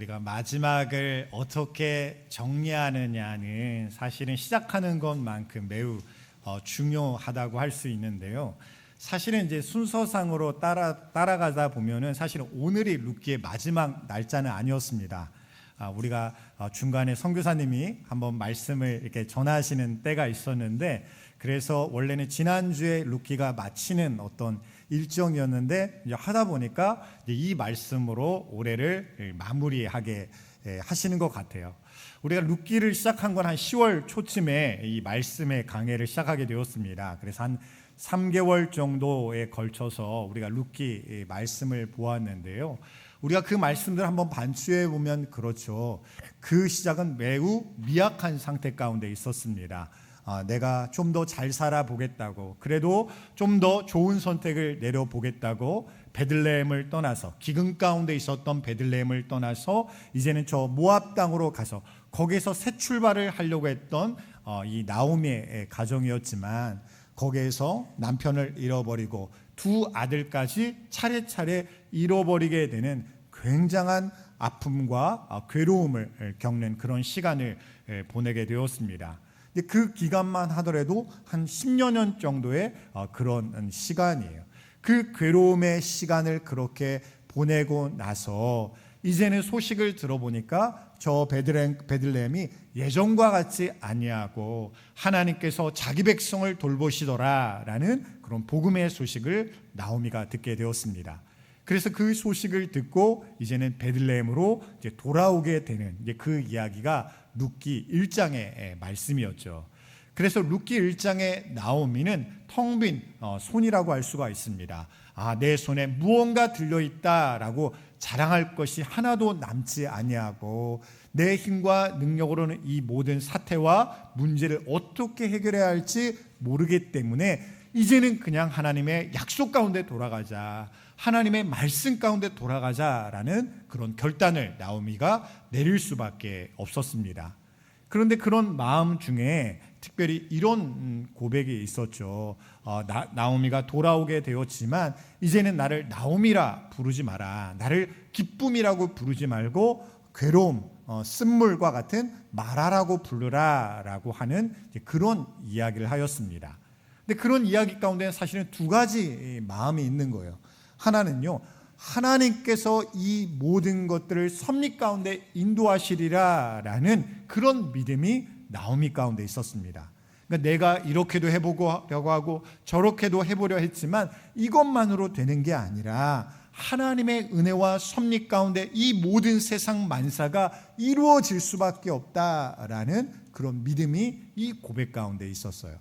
우리가 마지막을 어떻게 정리하느냐는 사실은 시작하는 것만큼 매우 중요하다고 할 수 있는데요. 사실은 이제 순서상으로 따라가다 보면은 사실은 오늘이 룻기의 마지막 날짜는 아니었습니다. 우리가 중간에 선교사님이 한번 말씀을 이렇게 전하시는 때가 있었는데, 그래서 원래는 지난주에 룻기가 마치는 어떤 일정이었는데 이제 하다 보니까 이 말씀으로 올해를 마무리하게 하시는 것 같아요. 우리가 룻기를 시작한 건 한 10월 초쯤에 이 말씀의 강해를 시작하게 되었습니다. 그래서 한 3개월 정도에 걸쳐서 우리가 룻기 말씀을 보았는데요. 우리가 그 말씀들 한번 반추해 보면 그렇죠. 그 시작은 매우 미약한 상태 가운데 있었습니다. 내가 좀 더 잘 살아보겠다고, 그래도 좀 더 좋은 선택을 내려보겠다고 베들레헴을 떠나서, 기근 가운데 있었던 베들레헴을 떠나서 이제는 저 모압 땅으로 가서 거기에서 새 출발을 하려고 했던 이 나오미의 가정이었지만, 거기에서 남편을 잃어버리고 두 아들까지 차례차례 잃어버리게 되는 굉장한 아픔과 괴로움을 겪는 그런 시간을 보내게 되었습니다. 그 기간만 하더라도 한 10여 년 정도의 그런 시간이에요. 그 괴로움의 시간을 그렇게 보내고 나서 이제는 소식을 들어보니까 저 베들레헴이 예전과 같지 아니하고 하나님께서 자기 백성을 돌보시더라라는 그런 복음의 소식을 나오미가 듣게 되었습니다. 그래서 그 소식을 듣고 이제는 베들레헴으로 이제 돌아오게 되는 그 이야기가 룻기 1장의 말씀이었죠. 그래서 룻기 1장의 나오미는 텅 빈 손이라고 할 수가 있습니다. 내 손에 무언가 들려있다라고 자랑할 것이 하나도 남지 아니하고, 내 힘과 능력으로는 이 모든 사태와 문제를 어떻게 해결해야 할지 모르기 때문에 이제는 그냥 하나님의 약속 가운데 돌아가자, 하나님의 말씀 가운데 돌아가자라는 그런 결단을 나오미가 내릴 수밖에 없었습니다. 그런데 그런 마음 중에 특별히 이런 고백이 있었죠. 나오미가 돌아오게 되었지만 이제는 나를 나오미라 부르지 마라, 나를 기쁨이라고 부르지 말고 괴로움, 쓴물과 같은 마라라고 부르라라고 하는 그런 이야기를 하였습니다. 근데 그런 이야기 가운데 사실은 두 가지 마음이 있는 거예요. 하나는요, 하나님께서 이 모든 것들을 섭리 가운데 인도하시리라라는 그런 믿음이 나오미 가운데 있었습니다. 그러니까 내가 이렇게도 해보려고 하고 저렇게도 해보려 했지만 이것만으로 되는 게 아니라 하나님의 은혜와 섭리 가운데 이 모든 세상 만사가 이루어질 수밖에 없다라는 그런 믿음이 이 고백 가운데 있었어요.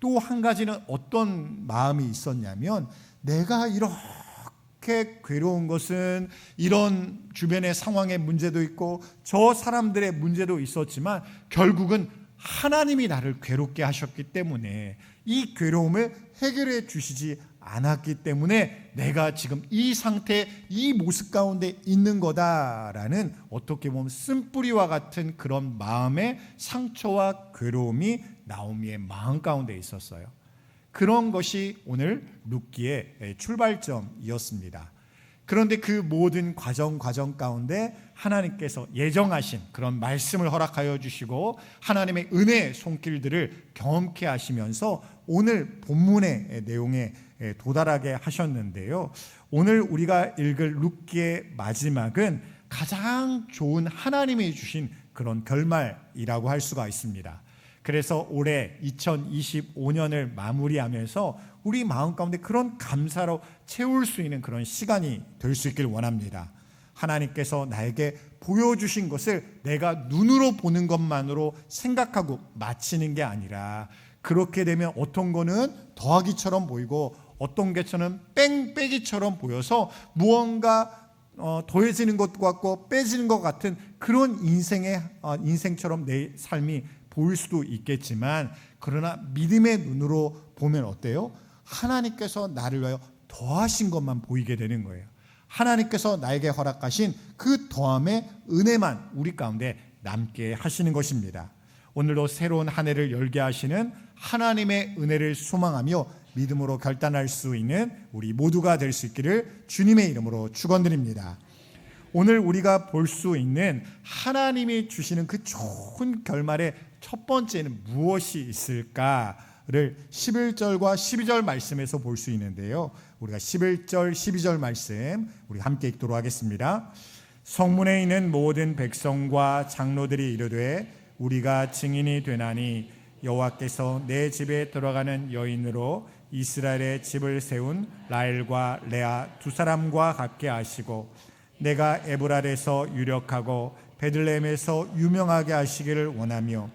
또 한 가지는 어떤 마음이 있었냐면, 내가 이렇게 괴로운 것은 이런 주변의 상황의 문제도 있고 저 사람들의 문제도 있었지만 결국은 하나님이 나를 괴롭게 하셨기 때문에 이 괴로움을 해결해 주시지 않았기 때문에 내가 지금 이 상태, 이 모습 가운데 있는 거다라는 어떻게 보면 쓴뿌리와 같은 그런 마음의 상처와 괴로움이 나오미의 마음 가운데 있었어요. 그런 것이 오늘 룻기의 출발점이었습니다. 그런데 그 모든 과정 가운데 하나님께서 예정하신 그런 말씀을 허락하여 주시고 하나님의 은혜의 손길들을 경험케 하시면서 오늘 본문의 내용에 도달하게 하셨는데요. 오늘 우리가 읽을 룻기의 마지막은 가장 좋은 하나님이 주신 그런 결말이라고 할 수가 있습니다. 그래서 올해 2025년을 마무리하면서 우리 마음 가운데 그런 감사로 채울 수 있는 그런 시간이 될 수 있길 원합니다. 하나님께서 나에게 보여주신 것을 내가 눈으로 보는 것만으로 생각하고 마치는 게 아니라, 그렇게 되면 어떤 거는 더하기처럼 보이고 어떤 게처럼 빼기처럼 보여서 무언가 더해지는 것 같고 빼지는 것 같은 그런 인생처럼 내 삶이 보일 수도 있겠지만, 그러나 믿음의 눈으로 보면 어때요? 하나님께서 나를 위하여 더하신 것만 보이게 되는 거예요. 하나님께서 나에게 허락하신 그 더함의 은혜만 우리 가운데 남게 하시는 것입니다. 오늘도 새로운 한 해를 열게 하시는 하나님의 은혜를 소망하며 믿음으로 결단할 수 있는 우리 모두가 될 수 있기를 주님의 이름으로 축원드립니다. 오늘 우리가 볼 수 있는 하나님이 주시는 그 좋은 결말의 첫 번째는 무엇이 있을까를 11절과 12절 말씀에서 볼 수 있는데요. 우리가 11절, 12절 말씀 우리 함께 읽도록 하겠습니다. 성문에 있는 모든 백성과 장로들이 이르되 우리가 증인이 되나니 여호와께서 내 집에 들어가는 여인으로 이스라엘의 집을 세운 라헬과 레아 두 사람과 같게 하시고 내가 에브랄에서 유력하고 베들레헴에서 유명하게 하시기를 원하며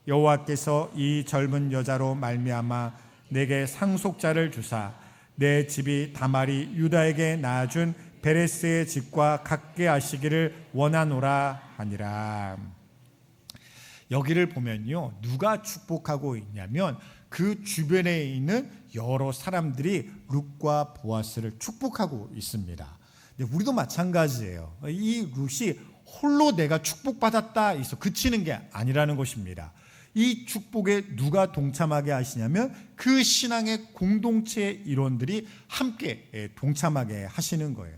여호와께서 이 젊은 여자로 말미암아 내게 상속자를 주사 내 집이 다말이 유다에게 낳아준 베레스의 집과 같게 하시기를 원하노라 하니라. 여기를 보면요, 누가 축복하고 있냐면 그 주변에 있는 여러 사람들이 룻과 보아스를 축복하고 있습니다. 근데 우리도 마찬가지예요. 이 룻이 홀로 내가 축복받았다 해서 그치는 게 아니라는 것입니다. 이 축복에 누가 동참하게 하시냐면 그 신앙의 공동체의 일원들이 함께 동참하게 하시는 거예요.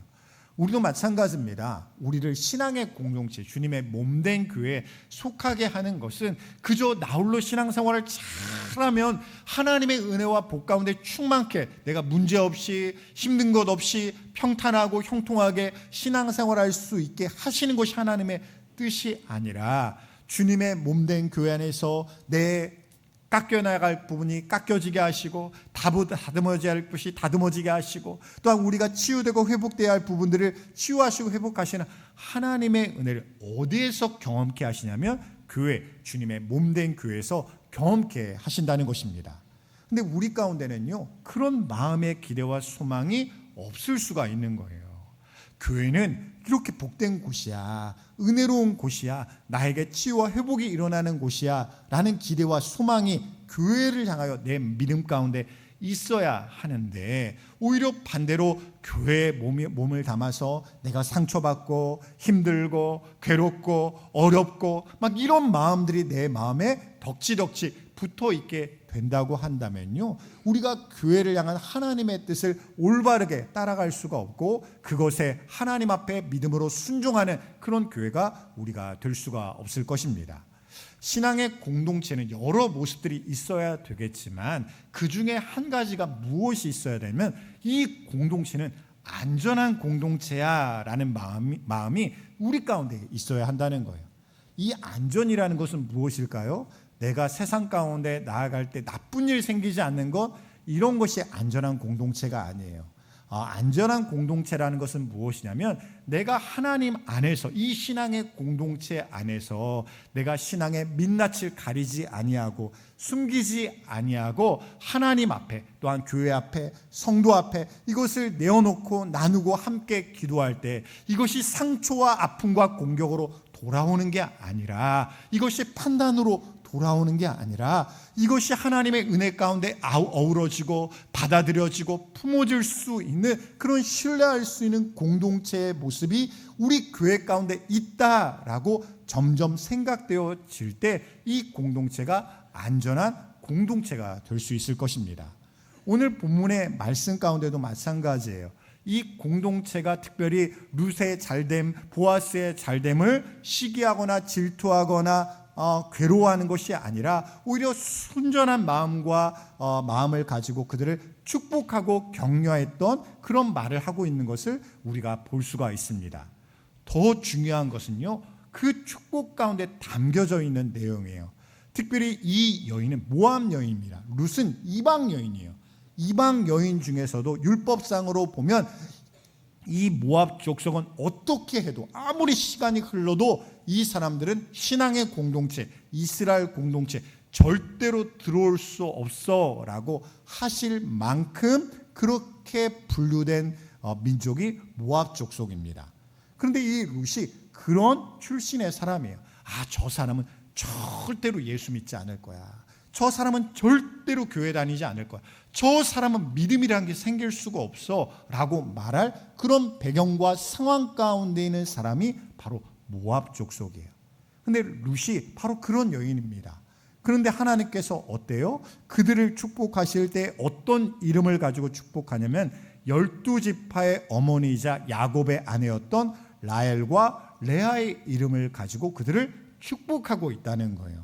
우리도 마찬가지입니다. 우리를 신앙의 공동체, 주님의 몸된 교회에 속하게 하는 것은 그저 나 홀로 신앙생활을 잘하면 하나님의 은혜와 복 가운데 충만케 내가 문제없이 힘든 것 없이 평탄하고 형통하게 신앙생활할 수 있게 하시는 것이 하나님의 뜻이 아니라 주님의 몸된 교회 안에서 내 깎여나갈 부분이 깎여지게 하시고 다듬어져야 할 것이 다듬어지게 하시고 또한 우리가 치유되고 회복되어야 할 부분들을 치유하시고 회복하시는 하나님의 은혜를 어디에서 경험케 하시냐면 교회, 주님의 몸된 교회에서 경험케 하신다는 것입니다. 근데 우리 가운데는요, 그런 마음의 기대와 소망이 없을 수가 있는 거예요. 교회는 이렇게 복된 곳이야, 은혜로운 곳이야, 나에게 치유와 회복이 일어나는 곳이야 라는 기대와 소망이 교회를 향하여 내 믿음 가운데 있어야 하는데 오히려 반대로 교회에 몸을 담아서 내가 상처받고 힘들고 괴롭고 어렵고 막 이런 마음들이 내 마음에 덕지덕지 붙어있게 된다고 한다면요, 우리가 교회를 향한 하나님의 뜻을 올바르게 따라갈 수가 없고 그것에 하나님 앞에 믿음으로 순종하는 그런 교회가 우리가 될 수가 없을 것입니다. 신앙의 공동체는 여러 모습들이 있어야 되겠지만 그 중에 한 가지가 무엇이 있어야 되면 이 공동체는 안전한 공동체야 라는 마음이 우리 가운데 있어야 한다는 거예요. 이 안전이라는 것은 무엇일까요? 내가 세상 가운데 나아갈 때 나쁜 일 생기지 않는 것, 이런 것이 안전한 공동체가 아니에요. 안전한 공동체라는 것은 무엇이냐면 내가 하나님 안에서 이 신앙의 공동체 안에서 내가 신앙의 민낯을 가리지 아니하고 숨기지 아니하고 하나님 앞에 또한 교회 앞에 성도 앞에 이것을 내어놓고 나누고 함께 기도할 때 이것이 상처와 아픔과 공격으로 돌아오는 게 아니라 이것이 판단으로 돌아오는 게 아니라 이것이 하나님의 은혜 가운데 어우러지고 받아들여지고 품어질 수 있는 그런 신뢰할 수 있는 공동체의 모습이 우리 교회 가운데 있다라고 점점 생각되어질 때 이 공동체가 안전한 공동체가 될 수 있을 것입니다. 오늘 본문의 말씀 가운데도 마찬가지예요. 이 공동체가 특별히 룻의 잘됨, 보아스의 잘됨을 시기하거나 질투하거나 괴로워하는 것이 아니라 오히려 순전한 마음과 마음을 가지고 그들을 축복하고 격려했던 그런 말을 하고 있는 것을 우리가 볼 수가 있습니다. 더 중요한 것은요, 그 축복 가운데 담겨져 있는 내용이에요. 특별히 이 여인은 모압 여인입니다. 룻은 이방 여인이에요. 이방 여인 중에서도 율법상으로 보면 이 모압 족속은 어떻게 해도 아무리 시간이 흘러도 이 사람들은 신앙의 공동체, 이스라엘 공동체 절대로 들어올 수 없어 라고 하실 만큼 그렇게 분류된 민족이 모압 족속입니다. 그런데 이 룻이 그런 출신의 사람이에요. 저 사람은 절대로 예수 믿지 않을 거야. 저 사람은 절대로 교회 다니지 않을 거야. 저 사람은 믿음이라는 게 생길 수가 없어 라고 말할 그런 배경과 상황 가운데 있는 사람이 바로 모압 족속이에요. 근데 룻이 바로 그런 여인입니다. 그런데 하나님께서 어때요? 그들을 축복하실 때 어떤 이름을 가지고 축복하냐면 12지파의 어머니이자 야곱의 아내였던 라헬과 레아의 이름을 가지고 그들을 축복하고 있다는 거예요.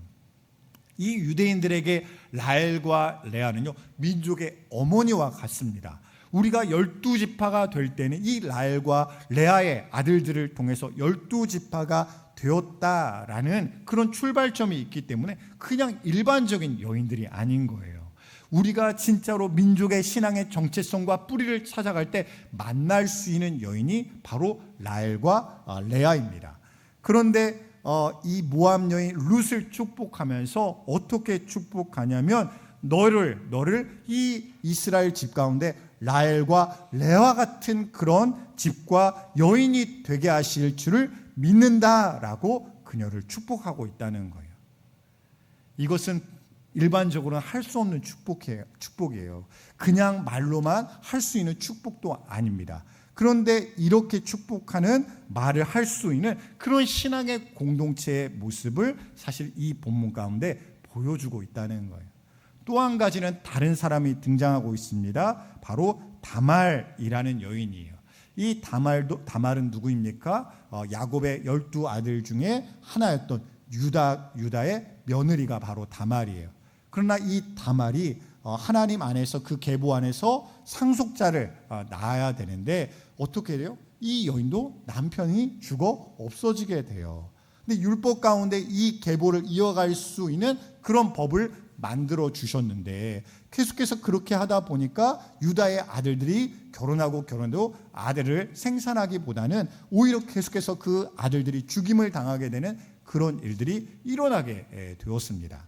이 유대인들에게 라헬과 레아는요, 민족의 어머니와 같습니다. 우리가 12지파가 될 때는 이 라헬과 레아의 아들들을 통해서 12지파가 되었다라는 그런 출발점이 있기 때문에 그냥 일반적인 여인들이 아닌 거예요. 우리가 진짜로 민족의 신앙의 정체성과 뿌리를 찾아갈 때 만날 수 있는 여인이 바로 라헬과 레아입니다. 그런데 이 모압 여인 룻을 축복하면서 어떻게 축복하냐면 너를 이 이스라엘 집 가운데 라헬과 레아 같은 그런 집과 여인이 되게 하실 줄을 믿는다라고 그녀를 축복하고 있다는 거예요. 이것은 일반적으로는 할 수 없는 축복이에요. 그냥 말로만 할 수 있는 축복도 아닙니다. 그런데 이렇게 축복하는 말을 할 수 있는 그런 신앙의 공동체의 모습을 사실 이 본문 가운데 보여주고 있다는 거예요. 또 한 가지는 다른 사람이 등장하고 있습니다. 바로 다말이라는 여인이에요. 이 다말은 누구입니까? 야곱의 12아들 중에 하나였던 유다의 며느리가 바로 다말이에요. 그러나 이 다말이 하나님 안에서 그 계보 안에서 상속자를 낳아야 되는데 어떻게 돼요? 이 여인도 남편이 죽어 없어지게 돼요. 근데 율법 가운데 이 계보를 이어갈 수 있는 그런 법을 만들어 주셨는데 계속해서 그렇게 하다 보니까 유다의 아들들이 결혼해도 아들을 생산하기보다는 오히려 계속해서 그 아들들이 죽임을 당하게 되는 그런 일들이 일어나게 되었습니다.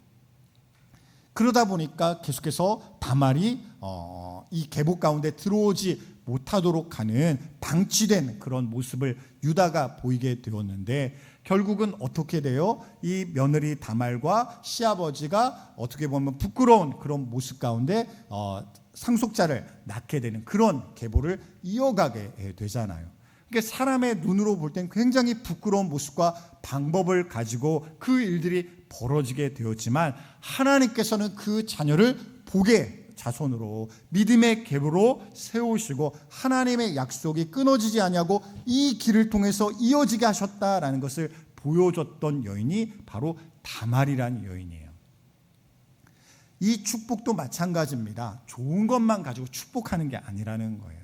그러다 보니까 계속해서 다말이 이 계보 가운데 들어오지 못하도록 하는 방치된 그런 모습을 유다가 보이게 되었는데 결국은 어떻게 돼요? 이 며느리 다말과 시아버지가 어떻게 보면 부끄러운 그런 모습 가운데 상속자를 낳게 되는 그런 계보를 이어가게 되잖아요. 그러니까 사람의 눈으로 볼 땐 굉장히 부끄러운 모습과 방법을 가지고 그 일들이 벌어지게 되었지만 하나님께서는 그 자녀를 복의 자손으로 믿음의 계보로 세우시고 하나님의 약속이 끊어지지 아니하고 이 길을 통해서 이어지게 하셨다라는 것을 보여줬던 여인이 바로 다말이라는 여인이에요. 이 축복도 마찬가지입니다. 좋은 것만 가지고 축복하는 게 아니라는 거예요.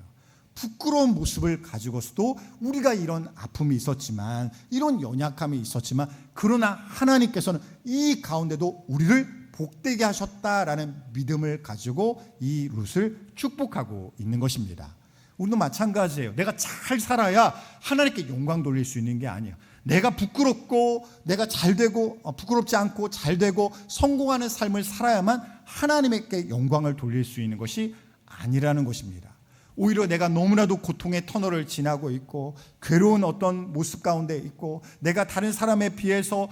부끄러운 모습을 가지고서도 우리가 이런 아픔이 있었지만 이런 연약함이 있었지만 그러나 하나님께서는 이 가운데도 우리를 복되게 하셨다라는 믿음을 가지고 이 룻을 축복하고 있는 것입니다. 우리도 마찬가지예요. 내가 잘 살아야 하나님께 영광 돌릴 수 있는 게 아니에요. 내가 부끄럽고 내가 잘되고 부끄럽지 않고 잘되고 성공하는 삶을 살아야만 하나님께 영광을 돌릴 수 있는 것이 아니라는 것입니다. 오히려 내가 너무나도 고통의 터널을 지나고 있고 괴로운 어떤 모습 가운데 있고 내가 다른 사람에 비해서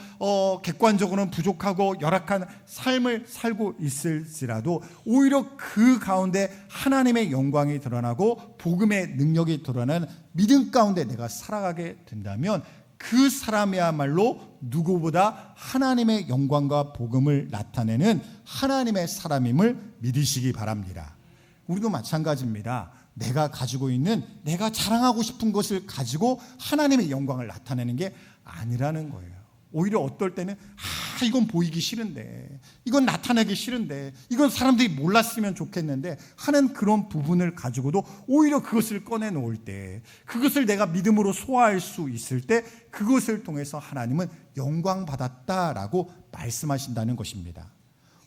객관적으로는 부족하고 열악한 삶을 살고 있을지라도 오히려 그 가운데 하나님의 영광이 드러나고 복음의 능력이 드러나는 믿음 가운데 내가 살아가게 된다면 그 사람이야말로 누구보다 하나님의 영광과 복음을 나타내는 하나님의 사람임을 믿으시기 바랍니다. 우리도 마찬가지입니다. 내가 가지고 있는 내가 자랑하고 싶은 것을 가지고 하나님의 영광을 나타내는 게 아니라는 거예요. 오히려 어떨 때는 이건 보이기 싫은데 이건 나타내기 싫은데 이건 사람들이 몰랐으면 좋겠는데 하는 그런 부분을 가지고도 오히려 그것을 꺼내놓을 때 그것을 내가 믿음으로 소화할 수 있을 때 그것을 통해서 하나님은 영광 받았다라고 말씀하신다는 것입니다.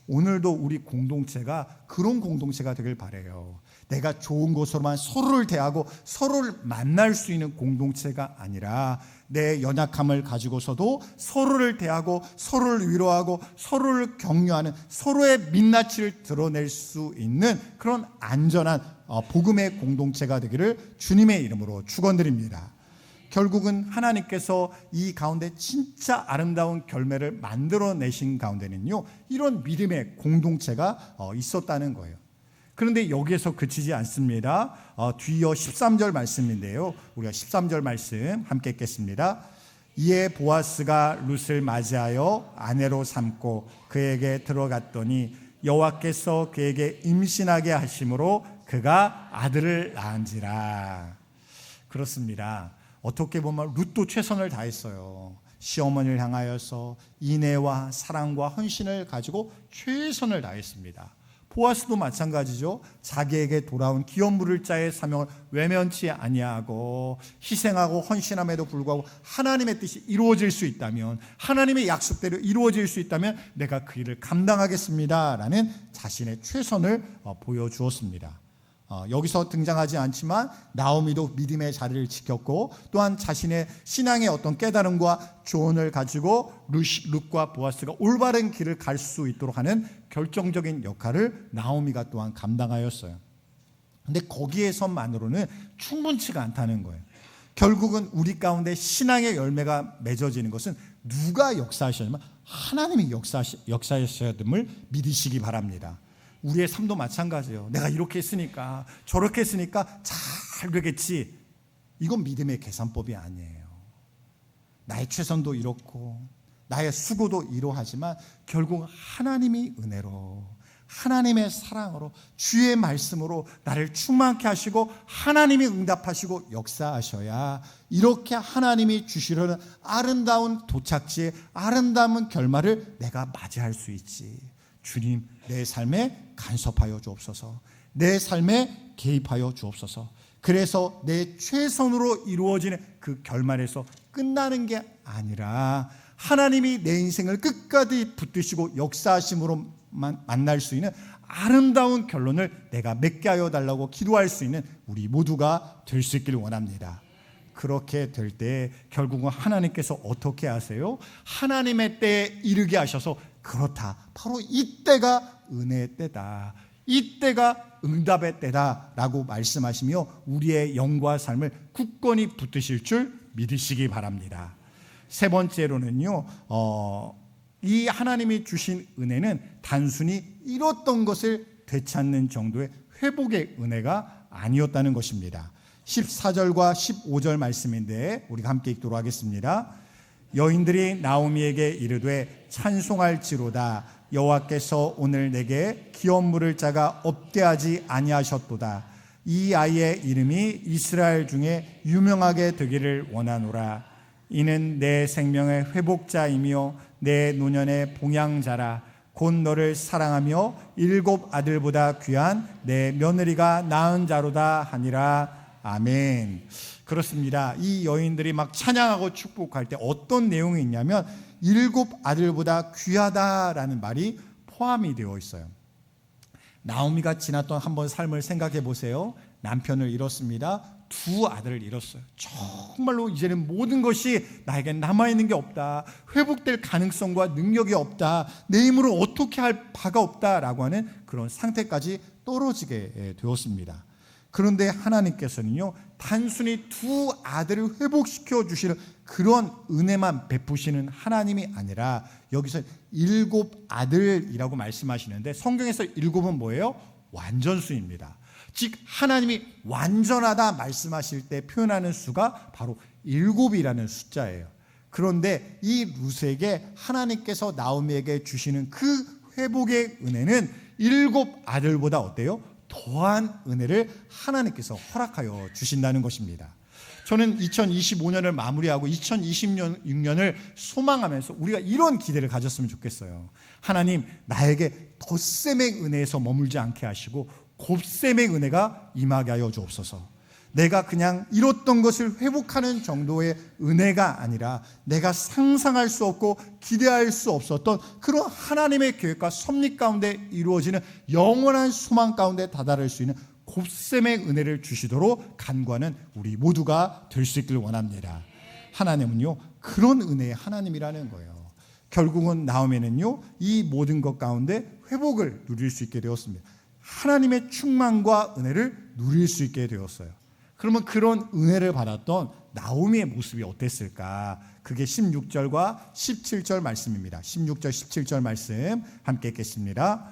오늘도 우리 공동체가 그런 공동체가 되길 바라요. 내가 좋은 것으로만 서로를 대하고 서로를 만날 수 있는 공동체가 아니라 내 연약함을 가지고서도 서로를 대하고 서로를 위로하고 서로를 격려하는 서로의 민낯을 드러낼 수 있는 그런 안전한 복음의 공동체가 되기를 주님의 이름으로 축원드립니다. 결국은 하나님께서 이 가운데 진짜 아름다운 결매를 만들어내신 가운데는요 이런 믿음의 공동체가 있었다는 거예요. 그런데 여기에서 그치지 않습니다. 뒤이어 13절 말씀인데요. 우리가 13절 말씀 함께 읽겠습니다. 이에 보아스가 룻을 맞이하여 아내로 삼고 그에게 들어갔더니 여호와께서 그에게 임신하게 하심으로 그가 아들을 낳은지라. 그렇습니다. 어떻게 보면 룻도 최선을 다했어요. 시어머니를 향하여서 인애와 사랑과 헌신을 가지고 최선을 다했습니다. 보아스도 마찬가지죠. 자기에게 돌아온 기업 물을 자의 사명을 외면치 아니하고 희생하고 헌신함에도 불구하고 하나님의 뜻이 이루어질 수 있다면, 하나님의 약속대로 이루어질 수 있다면 내가 그 일을 감당하겠습니다라는 자신의 최선을 보여주었습니다. 여기서 등장하지 않지만 나오미도 믿음의 자리를 지켰고, 또한 자신의 신앙의 어떤 깨달음과 조언을 가지고 룻과 보아스가 올바른 길을 갈 수 있도록 하는 결정적인 역할을 나오미가 또한 감당하였어요. 근데 거기에서만으로는 충분치가 않다는 거예요. 결국은 우리 가운데 신앙의 열매가 맺어지는 것은 누가 역사하셨냐면 하나님이 역사하셔야 됨을 믿으시기 바랍니다. 우리의 삶도 마찬가지예요. 내가 이렇게 했으니까 저렇게 했으니까 잘 되겠지. 이건 믿음의 계산법이 아니에요. 나의 최선도 이렇고 나의 수고도 이러하지만 결국 하나님이 은혜로, 하나님의 사랑으로, 주의 말씀으로 나를 충만케 하시고 하나님이 응답하시고 역사하셔야 이렇게 하나님이 주시려는 아름다운 도착지의 아름다운 결말을 내가 맞이할 수 있지. 주님, 내 삶에 간섭하여 주옵소서. 내 삶에 개입하여 주옵소서. 그래서 내 최선으로 이루어지는 그 결말에서 끝나는 게 아니라 하나님이 내 인생을 끝까지 붙드시고 역사하심으로 만날 수 있는 아름다운 결론을 내가 맺게 하여 달라고 기도할 수 있는 우리 모두가 될 수 있기를 원합니다. 그렇게 될 때 결국은 하나님께서 어떻게 하세요? 하나님의 때에 이르게 하셔서 그렇다, 바로 이때가 은혜의 때다, 이때가 응답의 때다 라고 말씀하시며 우리의 영과 삶을 굳건히 붙드실 줄 믿으시기 바랍니다. 세 번째로는요, 이 하나님이 주신 은혜는 단순히 잃었던 것을 되찾는 정도의 회복의 은혜가 아니었다는 것입니다. 14절과 15절 말씀인데 우리가 함께 읽도록 하겠습니다. 여인들이 나오미에게 이르되 찬송할지로다. 여호와께서 오늘 내게 기업 물을 자가 없게 하지 아니하셨도다. 이 아이의 이름이 이스라엘 중에 유명하게 되기를 원하노라. 이는 내 생명의 회복자이며 내 노년의 봉양자라. 곧 너를 사랑하며 7 아들보다 귀한 내 며느리가 낳은 자로다 하니라. 아멘. 그렇습니다. 이 여인들이 막 찬양하고 축복할 때 어떤 내용이 있냐면 7 아들보다 귀하다라는 말이 포함이 되어 있어요. 나오미가 지났던 한번 삶을 생각해 보세요. 남편을 잃었습니다. 2 아들을 잃었어요. 정말로 이제는 모든 것이 나에게 남아있는 게 없다, 회복될 가능성과 능력이 없다, 내 힘으로 어떻게 할 바가 없다라고 하는 그런 상태까지 떨어지게 되었습니다. 그런데 하나님께서는요, 단순히 2 아들을 회복시켜 주시는 그런 은혜만 베푸시는 하나님이 아니라 여기서 7 아들이라고 말씀하시는데 성경에서 7은 뭐예요? 완전수입니다. 즉 하나님이 완전하다 말씀하실 때 표현하는 수가 바로 7이라는 숫자예요. 그런데 이 룻에게 하나님께서 나오미에게 주시는 그 회복의 은혜는 7 아들보다 어때요? 더한 은혜를 하나님께서 허락하여 주신다는 것입니다. 저는 2025년을 마무리하고 2026년을 소망하면서 우리가 이런 기대를 가졌으면 좋겠어요. 하나님, 나에게 덧셈의 은혜에서 머물지 않게 하시고 곱셈의 은혜가 임하게 하여 주옵소서. 내가 그냥 잃었던 것을 회복하는 정도의 은혜가 아니라 내가 상상할 수 없고 기대할 수 없었던 그런 하나님의 계획과 섭리 가운데 이루어지는 영원한 소망 가운데 다다를 수 있는 곱셈의 은혜를 주시도록 간구하는 우리 모두가 될 수 있기를 원합니다. 하나님은요, 그런 은혜의 하나님이라는 거예요. 결국은 나오미는요, 이 모든 것 가운데 회복을 누릴 수 있게 되었습니다. 하나님의 충만과 은혜를 누릴 수 있게 되었어요. 그러면 그런 은혜를 받았던 나오미의 모습이 어땠을까? 그게 16절과 17절 말씀입니다. 16절, 17절 말씀 함께 읽겠습니다.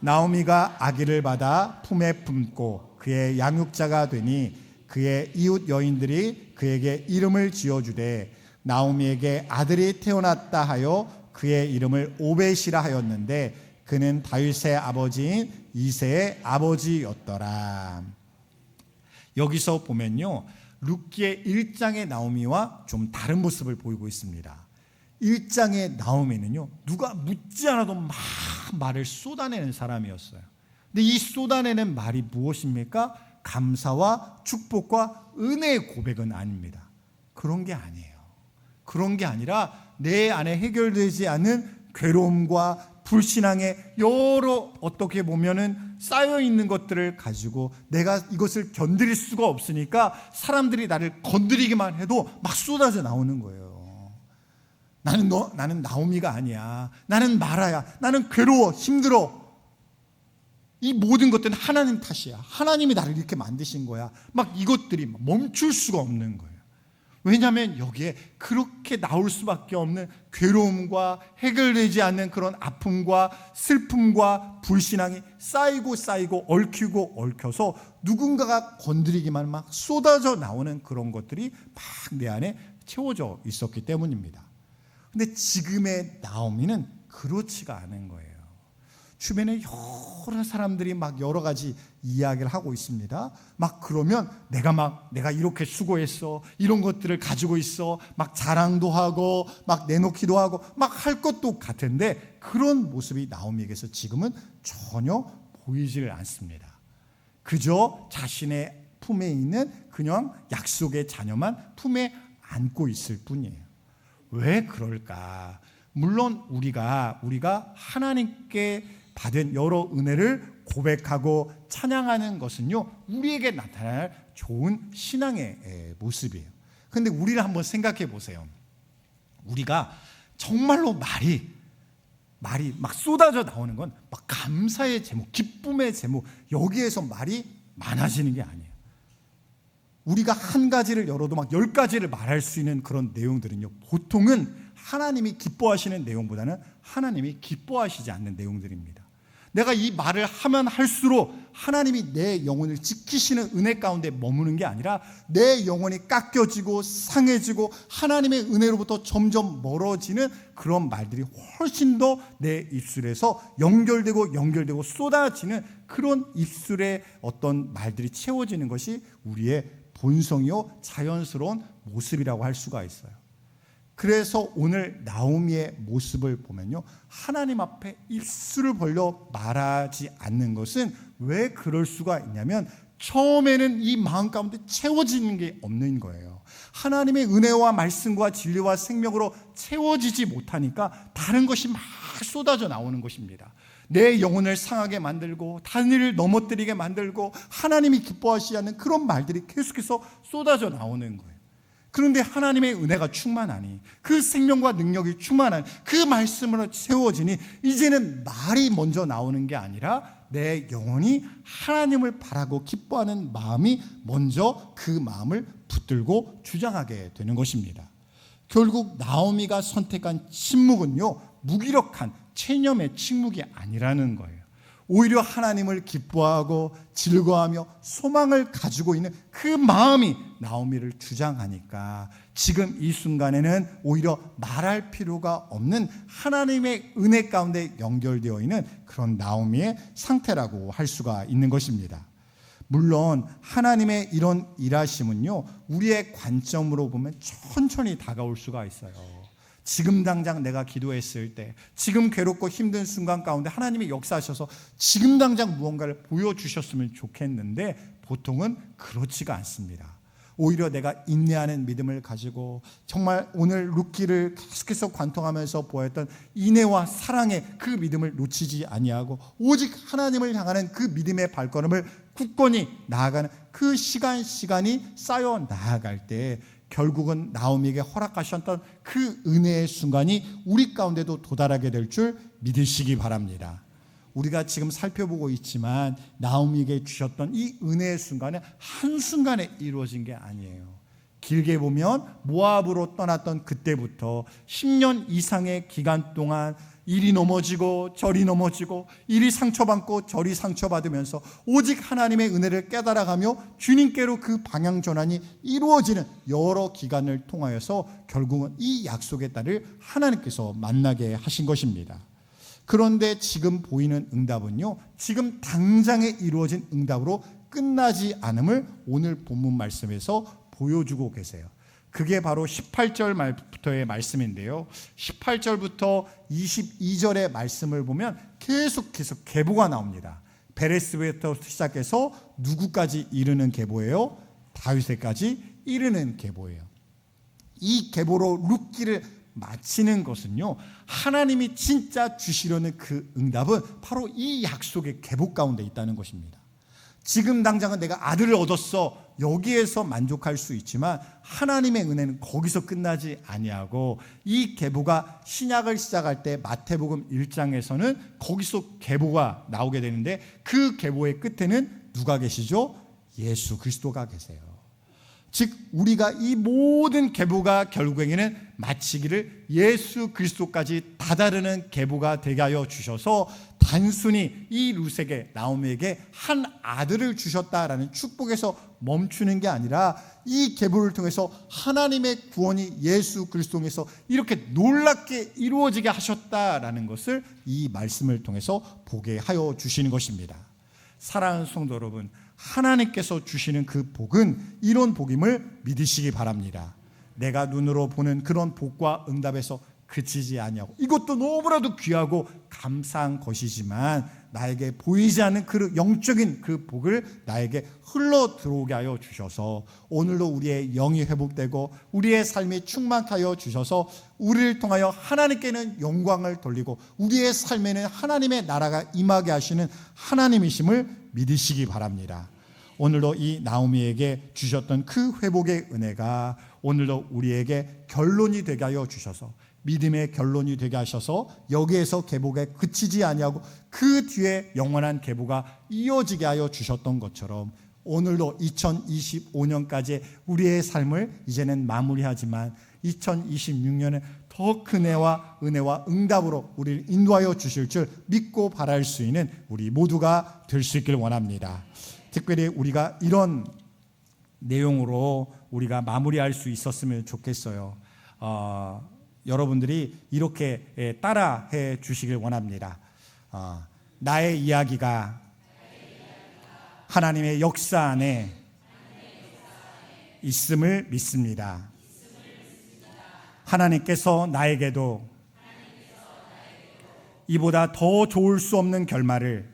나오미가 아기를 받아 품에 품고 그의 양육자가 되니 그의 이웃 여인들이 그에게 이름을 지어주되 나오미에게 아들이 태어났다 하여 그의 이름을 오벳이라 하였는데 그는 다윗의 아버지인 이새의 아버지였더라. 여기서 보면요, 룻기의 1장의 나오미와 좀 다른 모습을 보이고 있습니다. 1장의 나오미는요, 누가 묻지 않아도 막 말을 쏟아내는 사람이었어요. 근데 이 쏟아내는 말이 무엇입니까? 감사와 축복과 은혜의 고백은 아닙니다. 그런 게 아니에요. 그런 게 아니라 내 안에 해결되지 않는 괴로움과 불신앙의 여러 어떻게 보면은 쌓여 있는 것들을 가지고 내가 이것을 견딜 수가 없으니까 사람들이 나를 건드리기만 해도 막 쏟아져 나오는 거예요. 나는 나오미가 아니야. 나는 마라야. 나는 괴로워, 힘들어. 이 모든 것들은 하나님 탓이야. 하나님이 나를 이렇게 만드신 거야. 막 이것들이 멈출 수가 없는 거예요. 왜냐하면 여기에 그렇게 나올 수밖에 없는 괴로움과 해결되지 않는 그런 아픔과 슬픔과 불신앙이 쌓이고 얽히고 얽혀서 누군가가 건드리기만 막 쏟아져 나오는 그런 것들이 막 내 안에 채워져 있었기 때문입니다. 근데 지금의 나오미는 그렇지가 않은 거예요. 주변에 여러 사람들이 막 여러 가지 이야기를 하고 있습니다. 막 그러면 내가 이렇게 수고했어, 이런 것들을 가지고 있어, 막 자랑도 하고 막 내놓기도 하고 막 할 것도 같은데 그런 모습이 나오미에게서 지금은 전혀 보이지를 않습니다. 그저 자신의 품에 있는 그냥 약속의 자녀만 품에 안고 있을 뿐이에요. 왜 그럴까? 물론 우리가 하나님께 받은 여러 은혜를 고백하고 찬양하는 것은요, 우리에게 나타날 좋은 신앙의 모습이에요. 그런데 우리를 한번 생각해 보세요. 우리가 정말로 말이 막 쏟아져 나오는 건 막 감사의 제목, 기쁨의 제목, 여기에서 말이 많아지는 게 아니에요. 우리가 한 가지를 열어도 막 10가지를 말할 수 있는 그런 내용들은요, 보통은 하나님이 기뻐하시는 내용보다는 하나님이 기뻐하시지 않는 내용들입니다. 내가 이 말을 하면 할수록 하나님이 내 영혼을 지키시는 은혜 가운데 머무는 게 아니라 내 영혼이 깎여지고 상해지고 하나님의 은혜로부터 점점 멀어지는 그런 말들이 훨씬 더 내 입술에서 연결되고 쏟아지는 그런 입술의 어떤 말들이 채워지는 것이 우리의 본성이요 자연스러운 모습이라고 할 수가 있어요. 그래서 오늘 나오미의 모습을 보면요, 하나님 앞에 입술을 벌려 말하지 않는 것은 왜 그럴 수가 있냐면 처음에는 이 마음 가운데 채워지는 게 없는 거예요. 하나님의 은혜와 말씀과 진리와 생명으로 채워지지 못하니까 다른 것이 막 쏟아져 나오는 것입니다. 내 영혼을 상하게 만들고 단위를 넘어뜨리게 만들고 하나님이 기뻐하시지 않는 그런 말들이 계속해서 쏟아져 나오는 거예요. 그런데 하나님의 은혜가 충만하니 그 생명과 능력이 충만한 그 말씀으로 채워지니 이제는 말이 먼저 나오는 게 아니라 내 영혼이 하나님을 바라고 기뻐하는 마음이 먼저 그 마음을 붙들고 주장하게 되는 것입니다. 결국 나오미가 선택한 침묵은요, 무기력한 체념의 침묵이 아니라는 거예요. 오히려 하나님을 기뻐하고 즐거워하며 소망을 가지고 있는 그 마음이 나오미를 주장하니까 지금 이 순간에는 오히려 말할 필요가 없는 하나님의 은혜 가운데 연결되어 있는 그런 나오미의 상태라고 할 수가 있는 것입니다. 물론 하나님의 이런 일하심은요, 우리의 관점으로 보면 천천히 다가올 수가 있어요. 지금 당장 내가 기도했을 때, 지금 괴롭고 힘든 순간 가운데 하나님이 역사하셔서 지금 당장 무언가를 보여주셨으면 좋겠는데 보통은 그렇지가 않습니다. 오히려 내가 인내하는 믿음을 가지고 정말 오늘 룻기를 계속해서 관통하면서 보았던 인내와 사랑의 그 믿음을 놓치지 아니하고 오직 하나님을 향하는 그 믿음의 발걸음을 굳건히 나아가는 그 시간이 쌓여 나아갈 때 결국은 나오미에게 허락하셨던 그 은혜의 순간이 우리 가운데도 도달하게 될 줄 믿으시기 바랍니다. 우리가 지금 살펴보고 있지만 나오미에게 주셨던 이 은혜의 순간은 한순간에 이루어진 게 아니에요. 길게 보면 모압으로 떠났던 그때부터 10년 이상의 기간 동안 이리 넘어지고 저리 넘어지고 이리 상처받고 저리 상처받으면서 오직 하나님의 은혜를 깨달아가며 주님께로 그 방향 전환이 이루어지는 여러 기간을 통하여서 결국은 이 약속의 딸을 하나님께서 만나게 하신 것입니다. 그런데 지금 보이는 응답은요, 지금 당장에 이루어진 응답으로 끝나지 않음을 오늘 본문 말씀에서 보여주고 계세요. 그게 바로 18절 말부터의 말씀인데요. 18절부터 22절의 말씀을 보면 계속 계보가 나옵니다. 베레스부터 시작해서 누구까지 이르는 계보예요? 다윗에까지 이르는 계보예요. 이 계보로 룻기를 마치는 것은요, 하나님이 진짜 주시려는 그 응답은 바로 이 약속의 계보 가운데 있다는 것입니다. 지금 당장은 내가 아들을 얻었어, 여기에서 만족할 수 있지만 하나님의 은혜는 거기서 끝나지 아니하고, 이 계보가 신약을 시작할 때 마태복음 1장에서는 거기서 계보가 나오게 되는데, 그 계보의 끝에는 누가 계시죠? 예수 그리스도가 계세요. 즉 우리가 이 모든 계보가 결국에는 마치기를 예수 그리스도까지 다다르는 계보가 되게 하여 주셔서, 단순히 이 룻에게, 나오미에게 한 아들을 주셨다라는 축복에서 멈추는 게 아니라, 이 계보를 통해서 하나님의 구원이 예수 그리스도에서 이렇게 놀랍게 이루어지게 하셨다라는 것을 이 말씀을 통해서 보게 하여 주시는 것입니다. 사랑하는 성도 여러분, 하나님께서 주시는 그 복은 이런 복임을 믿으시기 바랍니다. 내가 눈으로 보는 그런 복과 응답에서 그치지 아니하고, 이것도 너무나도 귀하고 감사한 것이지만 나에게 보이지 않는 그 영적인 그 복을 나에게 흘러 들어오게 하여 주셔서, 오늘도 우리의 영이 회복되고 우리의 삶이 충만하여 주셔서 우리를 통하여 하나님께는 영광을 돌리고 우리의 삶에는 하나님의 나라가 임하게 하시는 하나님이심을 믿으시기 바랍니다. 오늘도 이 나오미에게 주셨던 그 회복의 은혜가 오늘도 우리에게 결론이 되게 하여 주셔서, 믿음의 결론이 되게 하셔서 여기에서 계보가 그치지 아니하고 그 뒤에 영원한 계보가 이어지게 하여 주셨던 것처럼, 오늘도 2025년까지 우리의 삶을 이제는 마무리하지만 2026년에 더 큰 은혜와 응답으로 우리를 인도하여 주실 줄 믿고 바랄 수 있는 우리 모두가 될 수 있길 원합니다. 특별히 우리가 이런 내용으로 우리가 마무리할 수 있었으면 좋겠어요. 여러분들이 이렇게 따라해 주시길 원합니다. 나의 이야기가 하나님의 역사 안에 있음을 믿습니다. 하나님께서 나에게도 이보다 더 좋을 수 없는 결말을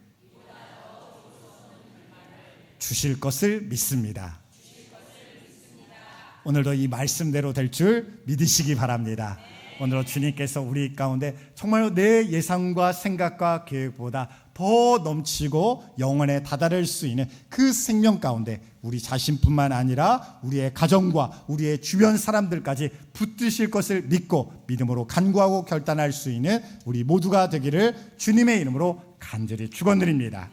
주실 것을 믿습니다. 오늘도 이 말씀대로 될 줄 믿으시기 바랍니다. 오늘도 주님께서 우리 가운데 정말로 내 예상과 생각과 계획보다 더 넘치고 영원에 다다를 수 있는 그 생명 가운데 우리 자신뿐만 아니라 우리의 가정과 우리의 주변 사람들까지 붙드실 것을 믿고 믿음으로 간구하고 결단할 수 있는 우리 모두가 되기를 주님의 이름으로 간절히 축원드립니다.